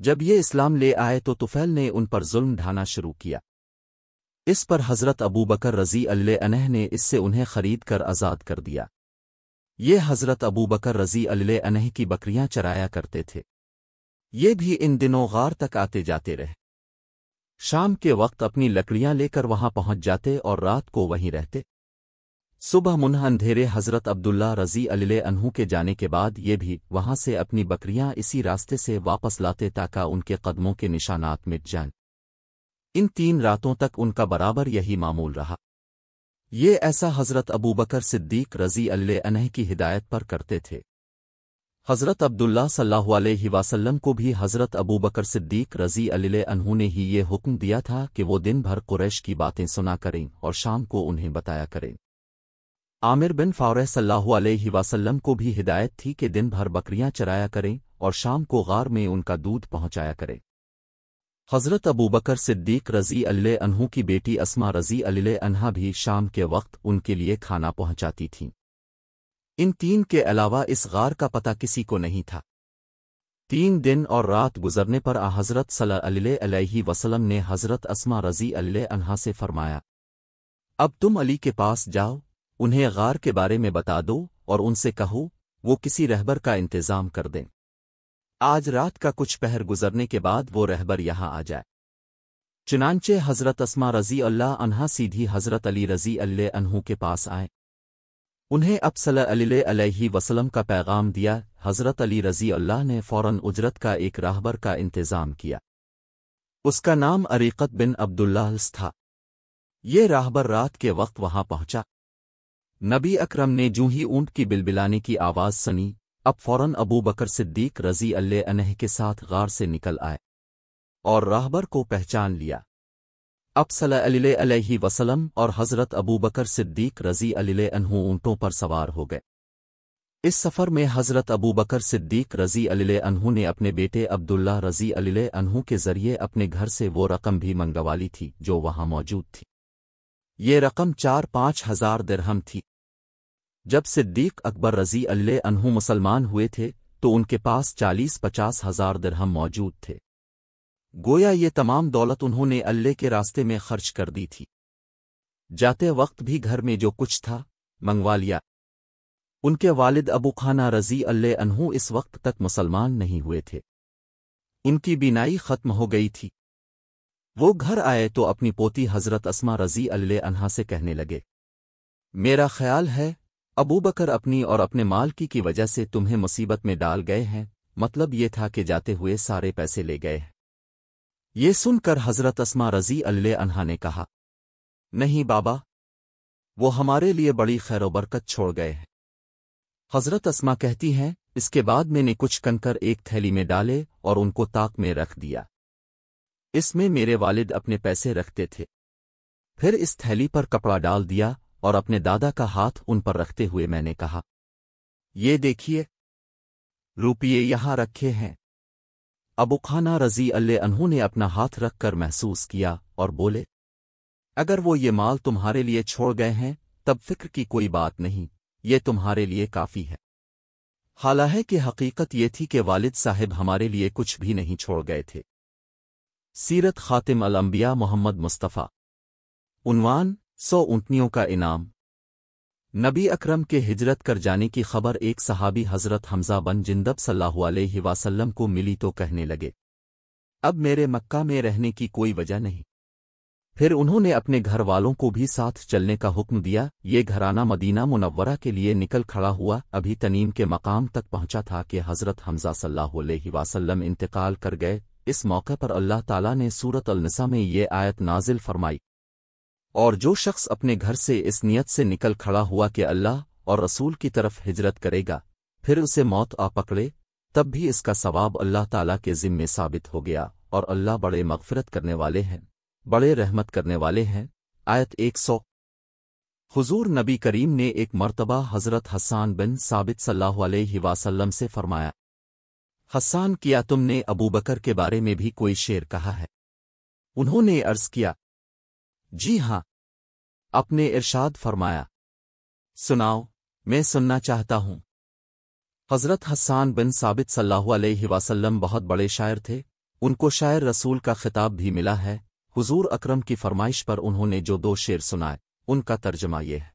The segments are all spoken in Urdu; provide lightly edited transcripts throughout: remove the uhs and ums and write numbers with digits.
جب یہ اسلام لے آئے تو طفیل نے ان پر ظلم ڈھانا شروع کیا۔ اس پر حضرت ابو بکر رضی اللہ عنہ نے اس سے انہیں خرید کر آزاد کر دیا۔ یہ حضرت ابو بکر رضی اللہ عنہ کی بکریاں چرایا کرتے تھے۔ یہ بھی ان دنوں غار تک آتے جاتے رہے۔ شام کے وقت اپنی لکڑیاں لے کر وہاں پہنچ جاتے اور رات کو وہیں رہتے۔ صبح منہ اندھیرے حضرت عبداللہ رضی اللہ عنہ کے جانے کے بعد یہ بھی وہاں سے اپنی بکریاں اسی راستے سے واپس لاتے تاکہ ان کے قدموں کے نشانات مٹ جائیں۔ ان 3 راتوں تک ان کا برابر یہی معمول رہا۔ یہ ایسا حضرت ابو بکر صدیق رضی اللہ عنہ کی ہدایت پر کرتے تھے۔ حضرت عبداللہ صلی اللہ علیہ وسلم کو بھی حضرت ابو بکر صدیق رضی اللہ عنہ نے ہی یہ حکم دیا تھا کہ وہ دن بھر قریش کی باتیں سنا کریں اور شام کو انہیں بتایا کریں۔ عامر بن فورہ صلی اللہ علیہ وسلم کو بھی ہدایت تھی کہ دن بھر بکریاں چرایا کریں اور شام کو غار میں ان کا دودھ پہنچایا کریں۔ حضرت ابو بکر صدیق رضی اللہ عنہ کی بیٹی اسما رضی اللہ عنہا بھی شام کے وقت ان کے لیے کھانا پہنچاتی تھیں۔ ان 3 کے علاوہ اس غار کا پتہ کسی کو نہیں تھا۔ 3 دن اور رات گزرنے پر حضرت صلی اللہ علیہ وسلم نے حضرت اسما رضی اللہ عنہا سے فرمایا، اب تم علی کے پاس جاؤ، انہیں غار کے بارے میں بتا دو اور ان سے کہو وہ کسی رہبر کا انتظام کر دیں۔ آج رات کا کچھ پہر گزرنے کے بعد وہ رہبر یہاں آ جائے۔ چنانچہ حضرت اسما رضی اللہ عنہا سیدھی حضرت علی رضی اللہ عنہ کے پاس آئیں۔ انہیں اب صلی اللہ علیہ وسلم کا پیغام دیا۔ حضرت علی رضی اللہ نے فوراً اجرت کا ایک راہبر کا انتظام کیا۔ اس کا نام عریقت بن عبداللہ تھا۔ یہ راہبر رات کے وقت وہاں پہنچا۔ نبی اکرم نے جوں ہی اونٹ کی بلبلانے کی آواز سنی، اب فوراً ابو بکر صدیق رضی اللہ عنہ کے ساتھ غار سے نکل آئے اور راہبر کو پہچان لیا۔ اب صلی اللہ علیہ وسلم اور حضرت ابو بکر صدیق رضی اللہ عنہ اونٹوں پر سوار ہو گئے۔ اس سفر میں حضرت ابو بکر صدیق رضی اللہ عنہ نے اپنے بیٹے عبداللہ رضی اللہ عنہ کے ذریعے اپنے گھر سے وہ رقم بھی منگوا لی تھی جو وہاں موجود تھی۔ یہ رقم 4-5 ہزار درہم تھی۔ جب صدیق اکبر رضی اللہ عنہ مسلمان ہوئے تھے تو ان کے پاس 40-50 ہزار درہم موجود تھے۔ گویا یہ تمام دولت انہوں نے اللہ کے راستے میں خرچ کر دی تھی۔ جاتے وقت بھی گھر میں جو کچھ تھا منگوا لیا۔ ان کے والد ابو خانہ رضی اللہ عنہ اس وقت تک مسلمان نہیں ہوئے تھے۔ ان کی بینائی ختم ہو گئی تھی۔ وہ گھر آئے تو اپنی پوتی حضرت اسما رضی اللہ عنہا سے کہنے لگے، میرا خیال ہے ابو بکر اپنی اور اپنے مال کی وجہ سے تمہیں مصیبت میں ڈال گئے ہیں، مطلب یہ تھا کہ جاتے ہوئے سارے پیسے لے گئے ہیں۔ یہ سن کر حضرت اسما رضی اللہ عنہا نے کہا، نہیں بابا، وہ ہمارے لیے بڑی خیر و برکت چھوڑ گئے ہیں۔ حضرت اسما کہتی ہیں، اس کے بعد میں نے کچھ کنکر ایک تھیلی میں ڈالے اور ان کو طاق میں رکھ دیا۔ اس میں میرے والد اپنے پیسے رکھتے تھے۔ پھر اس تھیلی پر کپڑا ڈال دیا اور اپنے دادا کا ہاتھ ان پر رکھتے ہوئے میں نے کہا، یہ دیکھیے روپیے یہاں رکھے ہیں۔ ابو خانہ رضی اللہ عنہ نے اپنا ہاتھ رکھ کر محسوس کیا اور بولے، اگر وہ یہ مال تمہارے لیے چھوڑ گئے ہیں تب فکر کی کوئی بات نہیں، یہ تمہارے لیے کافی ہے۔ حالانکہ کہ حقیقت یہ تھی کہ والد صاحب ہمارے لیے کچھ بھی نہیں چھوڑ گئے تھے۔ سیرت خاتم الانبیاء محمد مصطفیٰ۔ عنوان 100 اونٹنیوں کا انعام۔ نبی اکرم کے ہجرت کر جانے کی خبر ایک صحابی حضرت حمزہ بن جندب صلی اللہ علیہ وسلم کو ملی تو کہنے لگے، اب میرے مکہ میں رہنے کی کوئی وجہ نہیں۔ پھر انہوں نے اپنے گھر والوں کو بھی ساتھ چلنے کا حکم دیا۔ یہ گھرانہ مدینہ منورہ کے لیے نکل کھڑا ہوا، ابھی تنیم کے مقام تک پہنچا تھا کہ حضرت حمزہ صلی اللہ علیہ وسلم انتقال کر گئے۔ اس موقع پر اللہ تعالیٰ نے سورۃ النساء میں یہ آیت نازل فرمائی، اور جو شخص اپنے گھر سے اس نیت سے نکل کھڑا ہوا کہ اللہ اور رسول کی طرف ہجرت کرے گا، پھر اسے موت آ پکڑے، تب بھی اس کا ثواب اللہ تعالیٰ کے ذمے ثابت ہو گیا، اور اللہ بڑے مغفرت کرنے والے ہیں، بڑے رحمت کرنے والے ہیں۔ آیت 100۔ حضور نبی کریم نے ایک مرتبہ حضرت حسان بن ثابت صلی اللہ علیہ وسلم سے فرمایا، حسان، کیا تم نے ابو بکر کے بارے میں بھی کوئی شعر کہا ہے؟ انہوں نے عرض کیا، جی ہاں۔ اپنے ارشاد فرمایا، سناؤ، میں سننا چاہتا ہوں۔ حضرت حسان بن ثابت صلی اللہ علیہ وسلم بہت بڑے شاعر تھے، ان کو شاعر رسول کا خطاب بھی ملا ہے۔ حضور اکرم کی فرمائش پر انہوں نے جو 2 شعر سنائے ان کا ترجمہ یہ ہے۔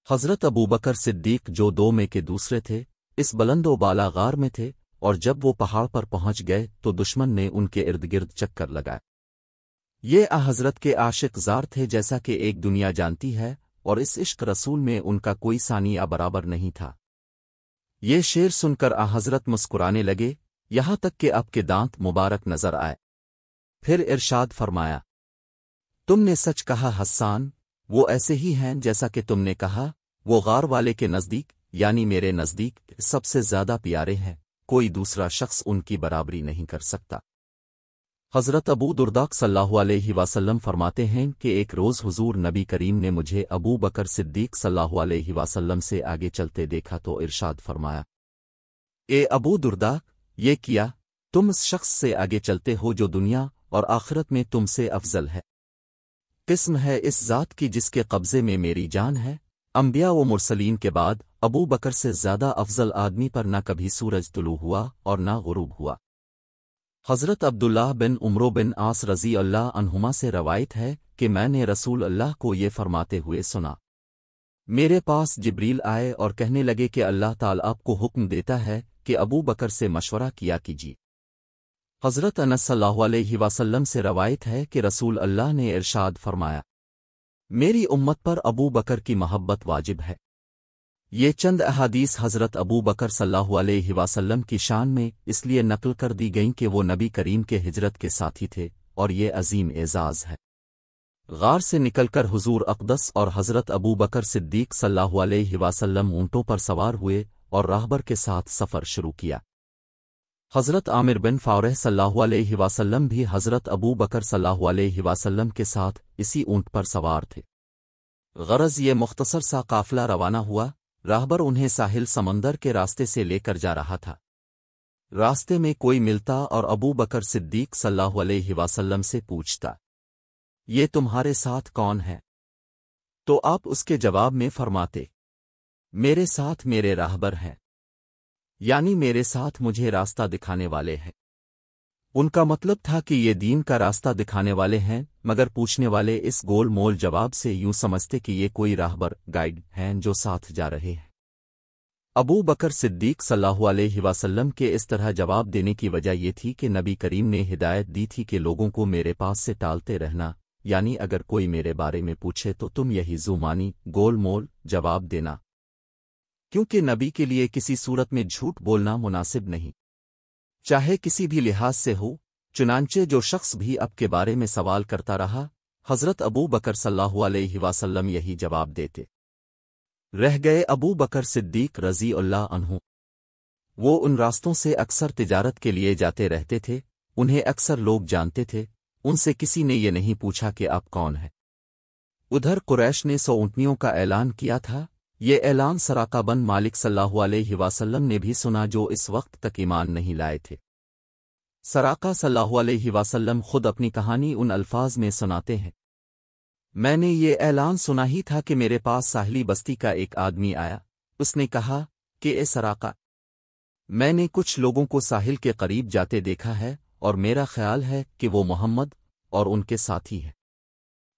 حضرت ابوبکر صدیق جو 2 میں کے دوسرے تھے، اس بلند و بالا غار میں تھے، اور جب وہ پہاڑ پر پہنچ گئے تو دشمن نے ان کے ارد گرد چکر لگائے۔ یہ حضرت کے عاشق زار تھے جیسا کہ ایک دنیا جانتی ہے، اور اس عشق رسول میں ان کا کوئی ثانی برابر نہیں تھا۔ یہ شعر سن کر حضرت مسکرانے لگے، یہاں تک کہ اب کے دانت مبارک نظر آئے۔ پھر ارشاد فرمایا، تم نے سچ کہا حسان، وہ ایسے ہی ہیں جیسا کہ تم نے کہا، وہ غار والے کے نزدیک یعنی میرے نزدیک سب سے زیادہ پیارے ہیں، کوئی دوسرا شخص ان کی برابری نہیں کر سکتا۔ حضرت ابو درداء صلی اللہ علیہ وسلم فرماتے ہیں کہ ایک روز حضور نبی کریم نے مجھے ابو بکر صدیق صلی اللہ علیہ وسلم سے آگے چلتے دیکھا تو ارشاد فرمایا، اے ابو درداء، یہ کیا تم اس شخص سے آگے چلتے ہو جو دنیا اور آخرت میں تم سے افضل ہے؟ قسم ہے اس ذات کی جس کے قبضے میں میری جان ہے، انبیاء و مرسلین کے بعد ابو بکر سے زیادہ افضل آدمی پر نہ کبھی سورج طلوع ہوا اور نہ غروب ہوا۔ حضرت عبداللہ بن عمرو بن عاص رضی اللہ عنہما سے روایت ہے کہ میں نے رسول اللہ کو یہ فرماتے ہوئے سنا، میرے پاس جبریل آئے اور کہنے لگے کہ اللہ تعالیٰ آپ کو حکم دیتا ہے کہ ابو بکر سے مشورہ کیا کیجیے۔ حضرت انس صلی اللہ علیہ وسلم سے روایت ہے کہ رسول اللہ نے ارشاد فرمایا، میری امت پر ابو بکر کی محبت واجب ہے۔ یہ چند احادیث حضرت ابو بکر صلی اللہ علیہ وسلم کی شان میں اس لیے نقل کر دی گئیں کہ وہ نبی کریم کے ہجرت کے ساتھی تھے، اور یہ عظیم اعزاز ہے۔ غار سے نکل کر حضور اقدس اور حضرت ابو بکر صدیق صلی اللہ علیہ وسلم اونٹوں پر سوار ہوئے اور راہبر کے ساتھ سفر شروع کیا۔ حضرت عامر بن فورہ صلی اللہ علیہ وسلم بھی حضرت ابو بکر صلی اللہ علیہ وسلم کے ساتھ اسی اونٹ پر سوار تھے۔ غرض یہ مختصر سا قافلہ روانہ ہوا، راہبر انہیں ساحل سمندر کے راستے سے لے کر جا رہا تھا۔ راستے میں کوئی ملتا اور ابو بکر صدیق صلی اللہ علیہ وسلم سے پوچھتا، یہ تمہارے ساتھ کون ہے؟ تو آپ اس کے جواب میں فرماتے، میرے ساتھ میرے راہبر ہیں، یعنی میرے ساتھ مجھے راستہ دکھانے والے ہیں۔ ان کا مطلب تھا کہ یہ دین کا راستہ دکھانے والے ہیں، مگر پوچھنے والے اس گول مول جواب سے یوں سمجھتے کہ یہ کوئی راہبر گائیڈ ہیں جو ساتھ جا رہے ہیں۔ ابو بکر صدیق صلی اللہ علیہ وسلم کے اس طرح جواب دینے کی وجہ یہ تھی کہ نبی کریم نے ہدایت دی تھی کہ لوگوں کو میرے پاس سے ٹالتے رہنا، یعنی اگر کوئی میرے بارے میں پوچھے تو تم یہی زمانی گول مول جواب دینا، کیونکہ نبی کے لیے کسی صورت میں جھوٹ بولنا مناسب نہیں، چاہے کسی بھی لحاظ سے ہو۔ چنانچہ جو شخص بھی اب کے بارے میں سوال کرتا رہا، حضرت ابو بکر صلی اللہ علیہ وسلم یہی جواب دیتے رہ گئے۔ ابو بکر صدیق رضی اللہ عنہ وہ ان راستوں سے اکثر تجارت کے لیے جاتے رہتے تھے، انہیں اکثر لوگ جانتے تھے، ان سے کسی نے یہ نہیں پوچھا کہ آپ کون ہیں۔ ادھر قریش نے 100 اونٹنیوں کا اعلان کیا تھا، یہ اعلان سراقہ بن مالک صلی اللہ علیہ وسلم نے بھی سنا جو اس وقت تک ایمان نہیں لائے تھے۔ سراقہ صلی اللہ علیہ وسلم خود اپنی کہانی ان الفاظ میں سناتے ہیں، میں نے یہ اعلان سنا ہی تھا کہ میرے پاس ساحلی بستی کا ایک آدمی آیا، اس نے کہا کہ اے سراقہ، میں نے کچھ لوگوں کو ساحل کے قریب جاتے دیکھا ہے اور میرا خیال ہے کہ وہ محمد اور ان کے ساتھی ہیں۔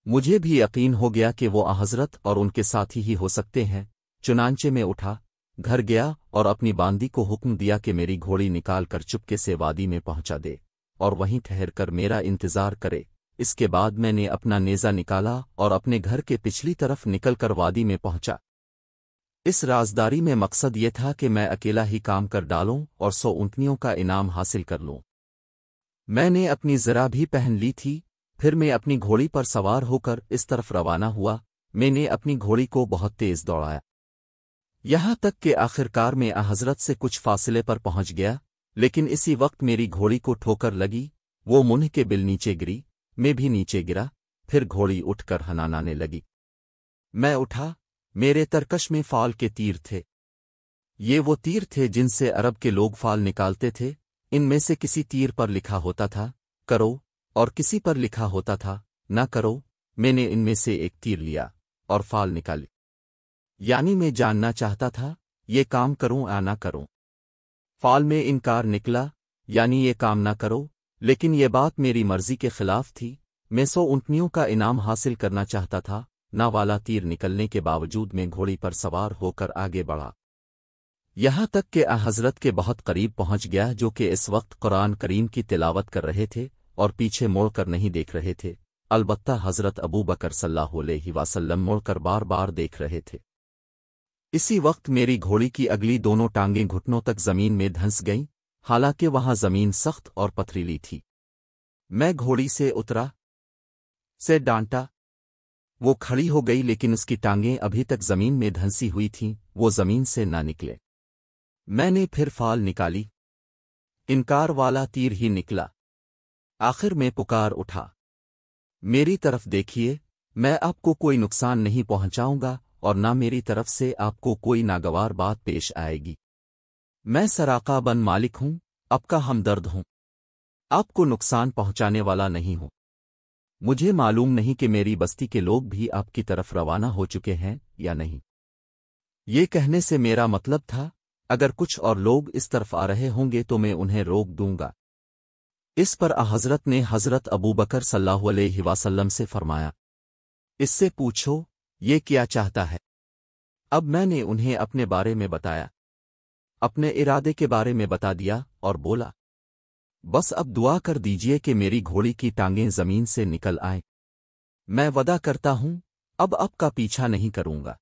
مجھے بھی یقین ہو گیا کہ وہ حضرت اور ان کے ساتھی ہی ہو سکتے ہیں، چنانچہ میں اٹھا، گھر گیا اور اپنی باندی کو حکم دیا کہ میری گھوڑی نکال کر چپکے سے وادی میں پہنچا دے اور وہیں ٹھہر کر میرا انتظار کرے۔ اس کے بعد میں نے اپنا نیزہ نکالا اور اپنے گھر کے پچھلی طرف نکل کر وادی میں پہنچا۔ اس رازداری میں مقصد یہ تھا کہ میں اکیلا ہی کام کر ڈالوں اور 100 اونٹنیوں کا انعام حاصل کر لوں۔ میں نے اپنی زرہ بھی پہن لی تھی، پھر میں اپنی گھوڑی پر سوار ہو کر اس طرف روانہ ہوا۔ میں نے اپنی گھوڑی کو بہت تیز دوڑایا، یہاں تک کہ آخرکار میں حضرت سے کچھ فاصلے پر پہنچ گیا، لیکن اسی وقت میری گھوڑی کو ٹھوکر لگی، وہ منہ کے بل نیچے گری، میں بھی نیچے گرا، پھر گھوڑی اٹھ کر ہنانانے لگی۔ میں اٹھا، میرے ترکش میں فال کے تیر تھے، یہ وہ تیر تھے جن سے عرب کے لوگ فال نکالتے تھے، ان میں سے کسی تیر پر لکھا ہوتا تھا کرو اور کسی پر لکھا ہوتا تھا نہ کرو۔ میں نے ان میں سے ایک تیر لیا اور فال نکالی، یعنی میں جاننا چاہتا تھا یہ کام کروں یا نہ کروں۔ فال میں انکار نکلا، یعنی یہ کام نہ کرو، لیکن یہ بات میری مرضی کے خلاف تھی، میں 100 اونٹنیوں کا انعام حاصل کرنا چاہتا تھا، نہ والا تیر نکلنے کے باوجود میں گھوڑی پر سوار ہو کر آگے بڑھا، یہاں تک کہ حضرت کے بہت قریب پہنچ گیا، جو کہ اس وقت قرآن کریم کی تلاوت کر رہے تھے اور پیچھے موڑ کر نہیں دیکھ رہے تھے، البتہ حضرت ابو بکر صلی اللہ علیہ وسلم موڑ کر بار بار دیکھ رہے تھے۔ اسی وقت میری گھوڑی کی اگلی دونوں ٹانگیں گھٹنوں تک زمین میں دھنس گئیں، حالانکہ وہاں زمین سخت اور پتھریلی تھی۔ میں گھوڑی سے اترا، سے ڈانٹا، وہ کھڑی ہو گئی، لیکن اس کی ٹانگیں ابھی تک زمین میں دھنسی ہوئی تھیں، وہ زمین سے نہ نکلے۔ میں نے پھر فال نکالی، انکار والا تیر ہی نکلا۔ آخر میں پکار اٹھا، میری طرف دیکھیے، میں آپ کو کوئی نقصان نہیں پہنچاؤں گا اور نہ میری طرف سے آپ کو کوئی ناگوار بات پیش آئے گی۔ میں سراقہ بن مالک ہوں، آپ کا ہمدرد ہوں، آپ کو نقصان پہنچانے والا نہیں ہوں۔ مجھے معلوم نہیں کہ میری بستی کے لوگ بھی آپ کی طرف روانہ ہو چکے ہیں یا نہیں۔ یہ کہنے سے میرا مطلب تھا، اگر کچھ اور لوگ اس طرف آ رہے ہوں گے تو میں انہیں روک دوں گا۔ اس پر حضرت نے حضرت ابو بکر صلی اللہ علیہ وسلم سے فرمایا، اس سے پوچھو یہ کیا چاہتا ہے۔ اب میں نے انہیں اپنے بارے میں بتایا، اپنے ارادے کے بارے میں بتا دیا اور بولا، بس اب دعا کر دیجئے کہ میری گھوڑی کی ٹانگیں زمین سے نکل آئیں۔ میں وعدہ کرتا ہوں اب کا پیچھا نہیں کروں گا۔